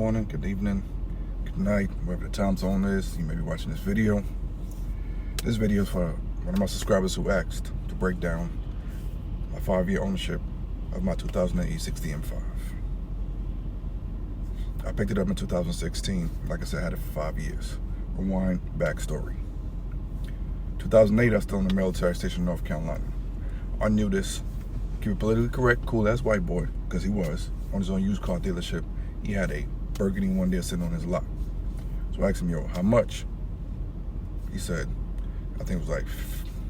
morning, good evening, good night, wherever the time zone is. You may be watching this video. This video is for one of my subscribers who asked to break down my 5-year ownership of my 2008 e60m5. I picked it up in 2016. Like I said, I had it for 5 years. Rewind, backstory. 2008, I was still in the military station in North Carolina. I knew this. Keep it politically correct, cool ass white boy, because he was on his own used car dealership. He had a burgundy one there sitting on his lot. So I asked him, yo, how much? He said, I think it was like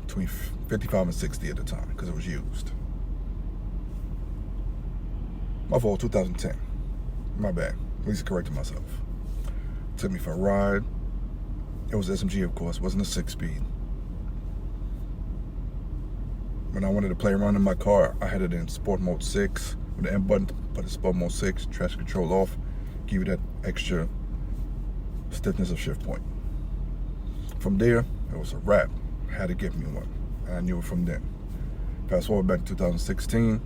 between 55 and 60 at the time, because it was used. My fault, 2010. My bad. At least I corrected myself. Took me for a ride. It was SMG, of course. It wasn't a 6-speed. When I wanted to play around in my car, I had it in Sport Mode 6 with the M button, put the Sport Mode 6, traction control off, give you that extra stiffness of shift point. From there, it was a wrap. I had to give me one, and I knew it from then. Fast forward back to 2016,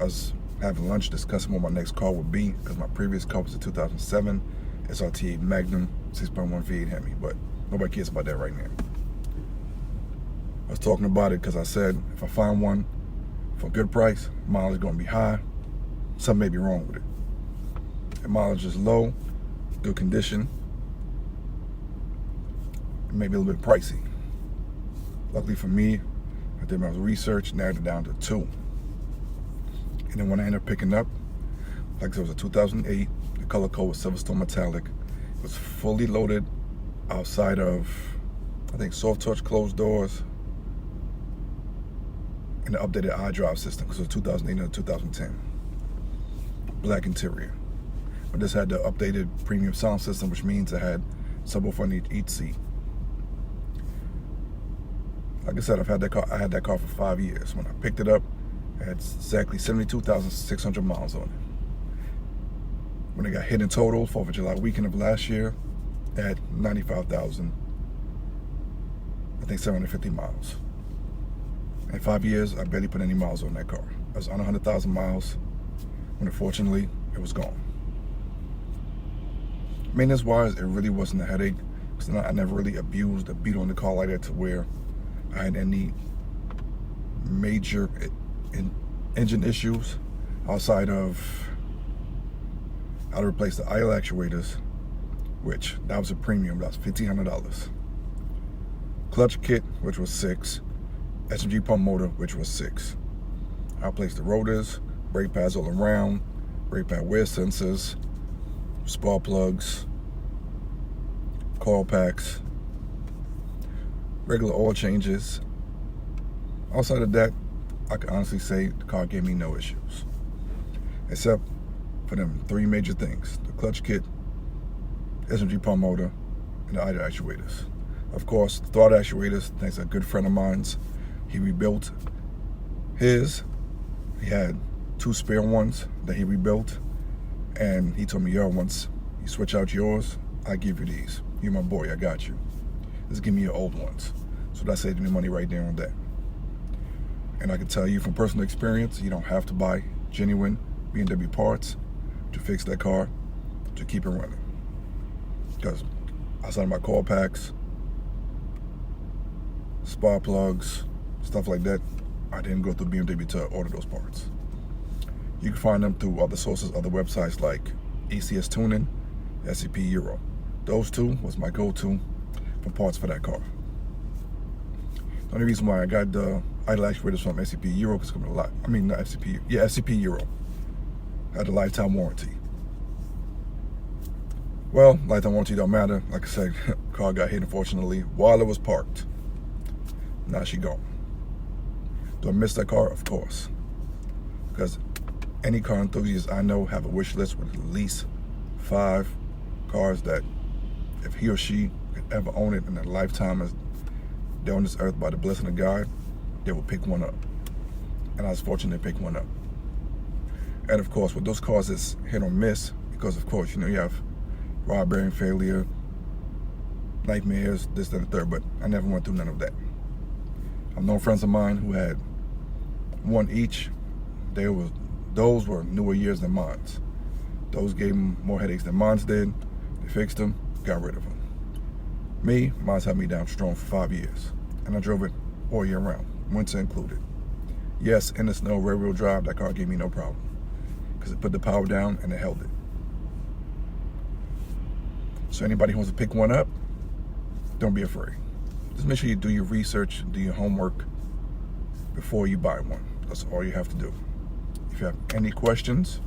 I was having lunch discussing what my next car would be, because my previous car was a 2007 SRT Magnum 6.1 V8 Hemi, but nobody cares about that right now. I was talking about it because I said, if I find one for a good price, mileage is going to be high, something may be wrong with it. If mileage is low, good condition, it may be a little bit pricey. Luckily for me, I did my research, narrowed it down to 2. And then when I ended up picking up, like I said, it was a 2008, the color code was Silverstone Metallic. It was fully loaded outside of, I think, soft touch closed doors, and the updated iDrive system, because it was 2008 and 2010. Black interior. But this had the updated premium sound system, which means it had subwoofer on each seat. Like I said, I had that car for 5 years. When I picked it up, it had exactly 72,600 miles on it. When it got hit in total, 4th of July weekend of last year, it had 95,000, I think 750 miles. In 5 years, I barely put any miles on that car. I was on 100,000 miles when unfortunately it was gone. Maintenance-wise, it really wasn't a headache, because I never really abused or beat on the car like that to where I had any major engine issues outside of I replaced the idle actuators, which that was a premium. That was $1,500. Clutch kit, which was $6. SMG pump motor, which was $6. I replaced the rotors, brake pads all around, brake pad wear sensors, spark plugs, coil packs, regular oil changes. Outside of that, I can honestly say the car gave me no issues, except for them 3 major things: the clutch kit, SMG pump motor, and the idle actuators. Of course, the throttle actuators, thanks to a good friend of mine's, he rebuilt his. He had 2 spare ones that he rebuilt, and he told me, yo, once you switch out yours, I give you these. You're my boy, I got you. Just give me your old ones. So that saved me money right there on that. And I can tell you from personal experience, you don't have to buy genuine BMW parts to fix that car, to keep it running. Because outside of my coil packs, spark plugs, stuff like that, I didn't go through BMW to order those parts. You can find them through other sources, other websites like ECS Tuning, SCP Euro. Those 2 was my go-to for parts for that car. The only reason why I got the idle actuators from SCP Euro, because it's a lot. I mean, not SCP, yeah, SCP Euro. I had a lifetime warranty. Well, lifetime warranty don't matter. Like I said, car got hit, unfortunately, while it was parked. Now she gone. Do I miss that car? Of course. Because any car enthusiast I know have a wish list with at least 5 cars that if he or she could ever own it in their lifetime as they're on this earth by the blessing of God, they will pick one up. And I was fortunate to pick one up. And of course, with those cars, it's hit or miss, because of course, you have rod bearing failure, nightmares, this, that, and the third, but I never went through none of that. I've known friends of mine who had one each. Those were newer years than mine. Those gave them more headaches than mine did. They fixed them, got rid of them. Me, mine's had me down strong for 5 years, and I drove it all year round, winter included. Yes, in the snow, rear-wheel drive, that car gave me no problem, because it put the power down and it held it. So anybody who wants to pick one up, don't be afraid. Just make sure you do your research, do your homework before you buy one. That's all you have to do. If you have any questions,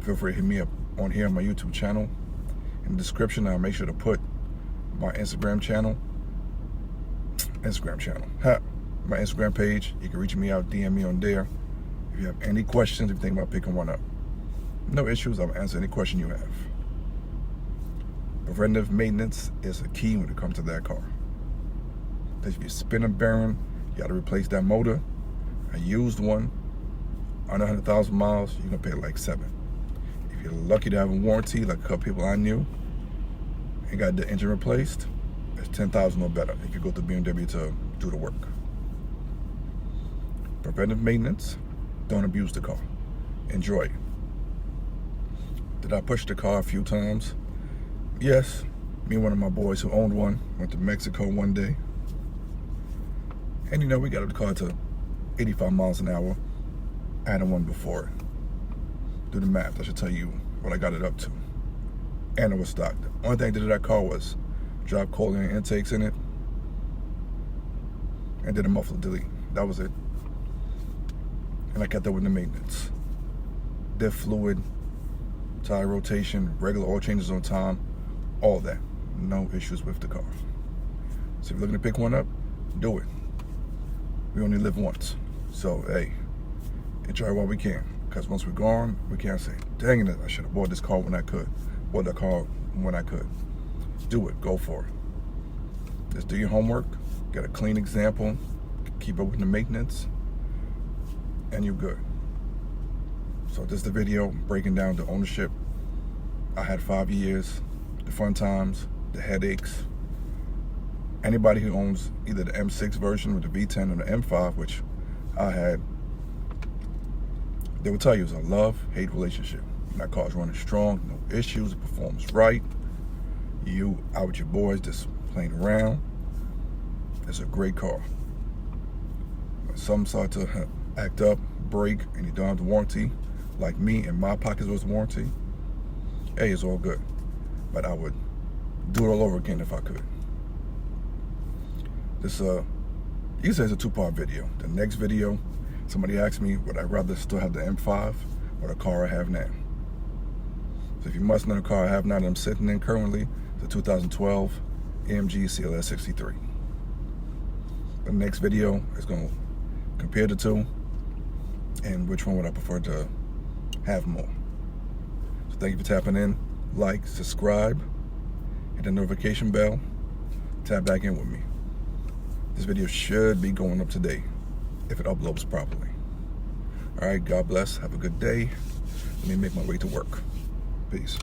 feel free to hit me up on here on my YouTube channel. In the description, I'll make sure to put my Instagram channel. My Instagram page. You can reach me out, DM me on there. If you have any questions, if you think about picking one up. No issues, I'll answer any question you have. Preventive maintenance is a key when it comes to that car. If you spin a bearing, you got to replace that motor. I used one, under 100,000 miles, you're going to pay like $7. If you're lucky to have a warranty, like a couple people I knew, and got the engine replaced, it's $10,000 or better if you go to BMW to do the work. Preventive maintenance, don't abuse the car. Enjoy it. Did I push the car a few times? Yes. Me and one of my boys who owned one went to Mexico one day. And you know, we got the car to 85 miles an hour. I had one before. Do the math, I should tell you what I got it up to. And it was stock. The only thing I did to that car was drop cold air intakes in it and did a muffler delete. That was it. And I kept up with the maintenance. Diff fluid, tire rotation, regular oil changes on time, all that. No issues with the car. So if you're looking to pick one up, do it. We only live once. So, hey, enjoy while we can. Because once we're gone, we can't say, dang it, I should have bought this car when I could. Bought that car when I could. Do it. Go for it. Just do your homework. Get a clean example. Keep up with the maintenance. And you're good. So this is the video breaking down the ownership. I had 5 years, the fun times, the headaches. Anybody who owns either the M6 version with the V10 or the M5, which I had, they will tell you it's a love-hate relationship. That car's running strong, no issues, it performs right. You out with your boys just playing around. It's a great car. When some start to act up, break, and you don't have the warranty, like me and my pockets was the warranty, hey, it's all good. But I would do it all over again if I could. This, you can say it's a two-part video. The next video, somebody asked me, would I rather still have the M5 or the car I have now? So if you must know the car I have now that I'm sitting in currently, it's a 2012 AMG CLS 63. The next video is going to compare the two and which one would I prefer to have more. So thank you for tapping in. Like, subscribe, hit the notification bell, tap back in with me. This video should be going up today if it uploads properly. All right, God bless. Have a good day. Let me make my way to work. Peace.